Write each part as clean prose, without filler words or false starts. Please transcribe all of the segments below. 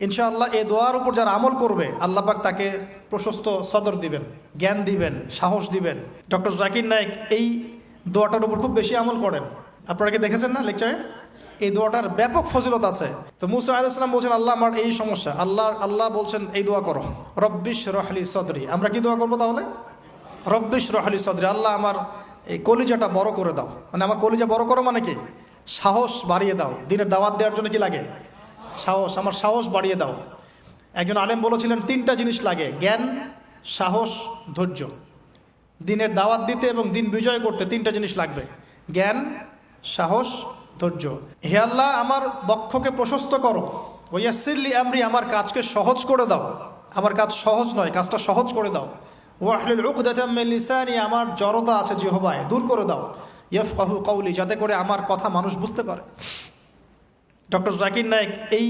ইনশাআল্লাহ এই দোয়ার উপর যারা আমল করবে আল্লাহ পাক তাকে প্রশস্ত সদর দিবেন, জ্ঞান দিবেন, সাহস দিবেন। ডক্টর জাকির নায়েক এই দোয়াটার উপর খুব বেশি আমল করেন। আপনারা কি দেখেছেন না লেকচারে? এই দোয়াটার ব্যাপক ফজিলত আছে। তো মুসা আলাইহিস সালাম বলছেন, আল্লাহ আমার এই সমস্যা, আল্লাহ বলছেন এই দোয়া করো, রব্বিশ রহলি সদরি। আমরা কি দোয়া করবো তাহলে? রব্বিশ রহলি সদরি, আল্লাহ আমার এই কলিজাটা বড় করে দাও। মানে আমার কলিজা বড় করো মানে কি? সাহস বাড়িয়ে দাও। দিনের দাওয়াত দেওয়ার জন্য কি লাগে? সাহস। আমার সাহস বাড়িয়ে দাও। একজন আলেম বলেছিলেন তিনটা জিনিস লাগে, জ্ঞান, সাহস, ধৈর্য। দিনের দাওয়াত দিতে এবং দিন বিজয় করতে তিনটা জিনিস লাগবে, জ্ঞান, সাহস, ধৈর্য। হে আল্লাহ আমার বক্ষকে প্রশস্ত করো, ওয়াসসিরলি আমরি, আমার কাজকে সহজ করে দাও। আমার কাজ সহজ নয়, কাজটা সহজ করে দাও। ওয়াহলুল উকদাতাম মিন লিসানি, আমার জড়তা আছে জিহ্বায় দূর করে দাও। ইয়াফকাহু কওলি, যাতে করে আমার কথা মানুষ বুঝতে পারে। ডক্টর জাকির নায়েক এই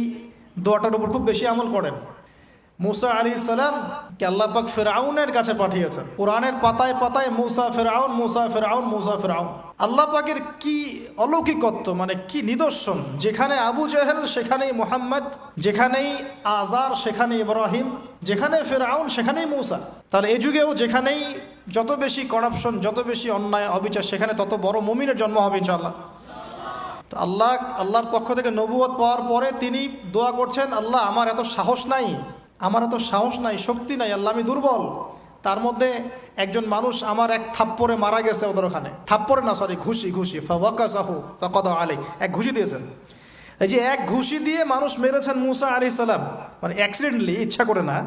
দোয়াটার উপর খুব বেশি আমল করেন। মুসা আলাইহিস সালামকে আল্লাহ পাক ফিরআউনের কাছে পাঠিয়েছেন। কোরআনের পাতায় পাতায় মুসা ফিরআউন, মুসা ফিরআউন, মুসা ফিরআউন। আল্লাহ পাকের কি অলৌকিকত্ব, মানে কি নিদর্শন! যেখানে আবু জেহেল সেখানেই মুহাম্মদ, যেখানেই আজার সেখানেই ইব্রাহিম, যেখানে ফিরআউন সেখানেই মুসা। তাহলে এই যুগেও যেখানেই যত বেশি করাপশন, যত বেশি অন্যায় অবিচার, সেখানে তত বড় মুমিনের জন্ম হবে ইনশাআল্লাহ। তো আল্লাহর পক্ষ থেকে নবুয়ত পাওয়ার পরে তিনি দোয়া করছেন, আল্লাহ আমার এত সাহস নাই, আমার এত সাহস নাই, শক্তি নাই, আল্লাহ আমি দুর্বল। তার মধ্যে একজন মানুষ আমার এক থাপ্পড়ে মারা গেছে ওদের ওখানে। থাপ্পড়ে না, সরি, ঘুষি ফাওয়াকাসাহু ফাকাদা আলাইহি, এক ঘুষি দিয়েছেন। এই যে এক ঘুষি দিয়ে মানুষ মেরেছেন মুসা আলাইহিস সালাম, মানে অ্যাক্সিডেন্টলি, ইচ্ছা করে না।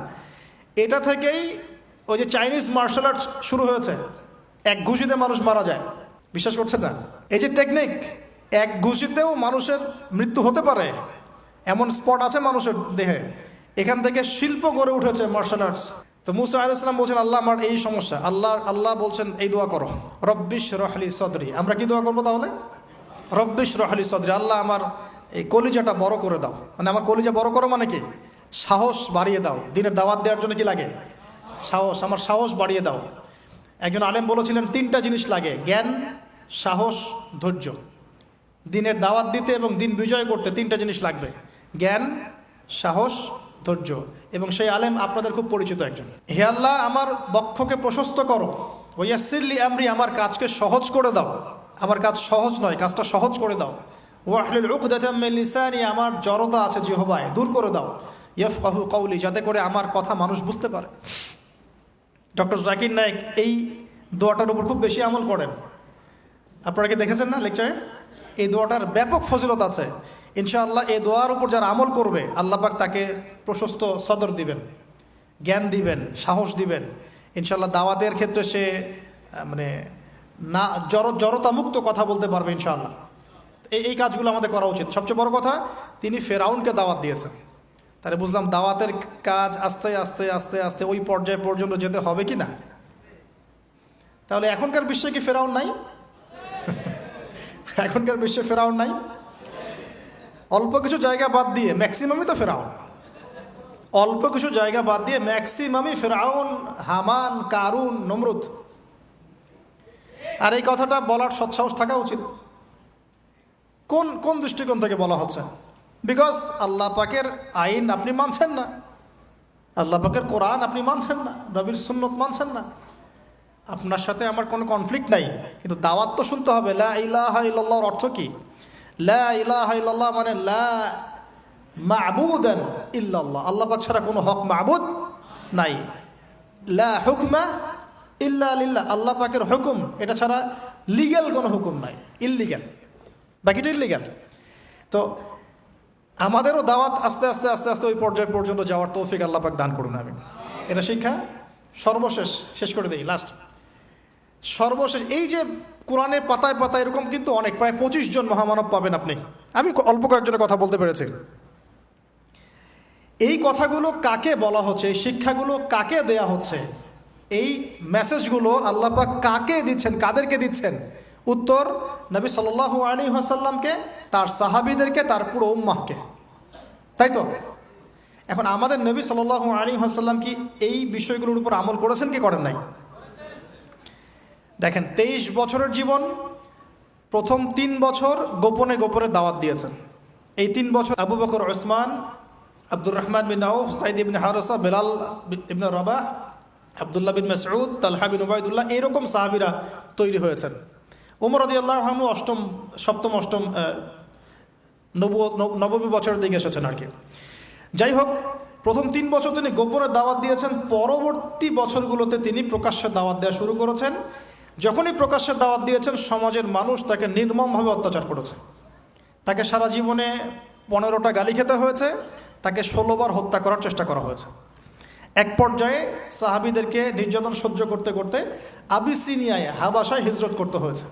এটা থেকেই ওই যে চাইনিজ মার্শাল আর্ট শুরু হয়েছে, এক ঘুষিতে মানুষ মারা যায়। বিশ্বাস করছেন না? এই যে টেকনিক, এক ঘুষিতেও মানুষের মৃত্যু হতে পারে, এমন স্পট আছে মানুষের দেহে। এখান থেকে শিল্প গড়ে উঠেছে মার্শাল আর্টস। তো মুসা আলাইহিস সালাম বলছেন, আল্লাহ আমার এই সমস্যা, আল্লাহ বলছেন এই দোয়া করো, রব্বিশ রহলি সদরি। আমরা কি দোয়া করবো তাহলে? রব্বিশ রহলি সদরি, আল্লাহ আমার এই কলিজাটা বড় করে দাও। মানে আমার কলিজা বড় করো মানে কি? সাহস বাড়িয়ে দাও। দিনের দাওয়াত দেওয়ার জন্য কি লাগে? সাহস। আমার সাহস বাড়িয়ে দাও। একজন আলেম বলেছিলেন তিনটা জিনিস লাগে, জ্ঞান, সাহস, ধৈর্য। দিনের দাওয়াত দিতে এবং দিন বিজয় করতে তিনটা জিনিস লাগবে, জ্ঞান, সাহস, ধৈর্য। এবং সেই আলেম আপনাদের খুব পরিচিত একজন। হে আল্লাহ আমার বক্ষকে প্রশস্ত করো, ওয়াসসিরলি আমরি, আমার কাজকে সহজ করে দাও। আমার কাজ সহজ নয়, কাজটা সহজ করে দাও। ওয়াহলুল উকদাতাম মিন লিসানি, আমার জড়তা আছে জিহ্বায় দূর করে দাও। ইয়াফকাহু কওলি, যাতে করে আমার কথা মানুষ বুঝতে পারে। ডক্টর জাকির নায়েক এই দোয়াটার উপর খুব বেশি আমল করেন। আপনারা কি দেখেছেন না লেকচারে? এই দোয়াটার ব্যাপক ফজিলত আছে। ইনশাআল্লাহ এই দোয়ার উপর যারা আমল করবে আল্লাহ পাক তাকে প্রশস্ত সদর দিবেন, জ্ঞান দিবেন, সাহস দিবেন। ইনশাআল্লাহ দাওয়াতের ক্ষেত্রে সে মানে না জড়তামুক্ত কথা বলতে পারবে ইনশাআল্লাহ। এই কাজগুলো আমাদের করা উচিত। সবচেয়ে বড় কথা, তিনি ফেরাউনকে দাওয়াত দিয়েছেন। তাহলে বুঝলাম দাওয়াতের কাজ আস্তে আস্তে আস্তে আস্তে ওই পর্যায় পর্যন্ত যেতে হবে কি না? তাহলে এখনকার বিশ্বে কি ফেরাউন নাই? এখনকার বিশ্বে ফেরাউন নাই? অল্প কিছু জায়গা বাদ দিয়ে ম্যাক্সিমামই তো ফেরাউন। অল্প কিছু জায়গা বাদ দিয়ে ম্যাক্সিমামই ফেরাউন, হামান, কারুন, নমরুদ। আর এই কথাটা বলার সৎসাহস থাকা উচিত। কোন দৃষ্টিকোণ থেকে বলা হচ্ছে? বিকজ আল্লাহ পাকের আইন আপনি মানছেন না, আল্লাহ পাকের কোরআন আপনি মানছেন না, নবীর সুন্নত মানছেন না। আপনার সাথে আমার কোনো কনফ্লিক্ট নাই, কিন্তু দাওয়াত তো শুনতে হবে। লা ইলাহা ইল্লাল্লাহর অর্থ কি? লা ইলাহা ইল্লাল্লাহ মানে লা মা'বুদান ইল্লাল্লাহ, আল্লাহ পাক ছাড়া কোনো হক মা'বুদ নাই। লা হুকমা ইল্লা লিল্লাহ, আল্লাহ পাকের হুকুম এটা ছাড়া লিগ্যাল কোনো হুকুম নাই, ইললিগ্যাল, বাকিটা ইললিগ্যাল। তো আমাদেরও দাওয়াত আস্তে আস্তে আস্তে আস্তে ওই পর্যায় পর্যন্ত যাওয়ার তৌফিক আল্লাহ পাক দান করুন। আমি এটা শিক্ষা সর্বশেষ শেষ করে দিই, লাস্ট সর্বশেষ। এই যে কোরআনের পাতায় পাতায় এরকম কিন্তু অনেক, প্রায় 25 জন মহামানব পাবেন আপনি। আমি অল্প কয়েকজনের কথা বলতে পেরেছি। এই কথাগুলো কাকে বলা হচ্ছে, এই শিক্ষাগুলো কাকে দেয়া হচ্ছে, এই মেসেজগুলো আল্লাহ পাক কাকে দিচ্ছেন, কাদেরকে দিচ্ছেন? উত্তর, নবী সাল্লাল্লাহু আলাইহি ওয়াসাল্লামকে, তার সাহাবীদেরকে, তার পুরো উম্মাহকে। তাই তো? এখন আমাদের নবী সাল্লাল্লাহু আলাইহি ওয়াসাল্লাম কি এই বিষয়গুলোর উপর আমল করেছেন কি করেন নাই? দেখেন, 23 বছরের জীবন, প্রথম 3 বছর গোপনে গোপনে দাওয়াত দিয়েছেন। এই 3 বছর আবু বকর, ওসমান, আব্দুর রহমান বিন আউফ, সাইদ ইবনে হারেসা, বেলাল ইবনে রাবাহ, আব্দুল্লাহ বিন মাসউদ, তালহা বিন উবাইদুল্লাহ, এরকম সাহাবীরা তৈরি হয়েছেন। ওমর রাদিয়াল্লাহু আনহু সপ্তম অষ্টম নববী বছরের দিকে এসেছেন আর কি। যাই হোক, প্রথম 3 বছর তিনি গোপনে দাওয়াত দিয়েছেন। পরবর্তী বছরগুলোতে তিনি প্রকাশ্যে দাওয়াত দেওয়া শুরু করেছেন। যখনই প্রকাশ্যে দাওয়াত দিয়েছেন, সমাজের মানুষ তাকে নির্মমভাবে অত্যাচার করেছে। তাকে সারা জীবনে 15টা গালি খেতে হয়েছে, তাকে 16 বার হত্যা করার চেষ্টা করা হয়েছে। এক পর্যায়ে সাহাবীদেরকে নির্যাতন সহ্য করতে করতে আবিসিনিয়ায়, হাবাসায় হিজরত করতে হয়েছে।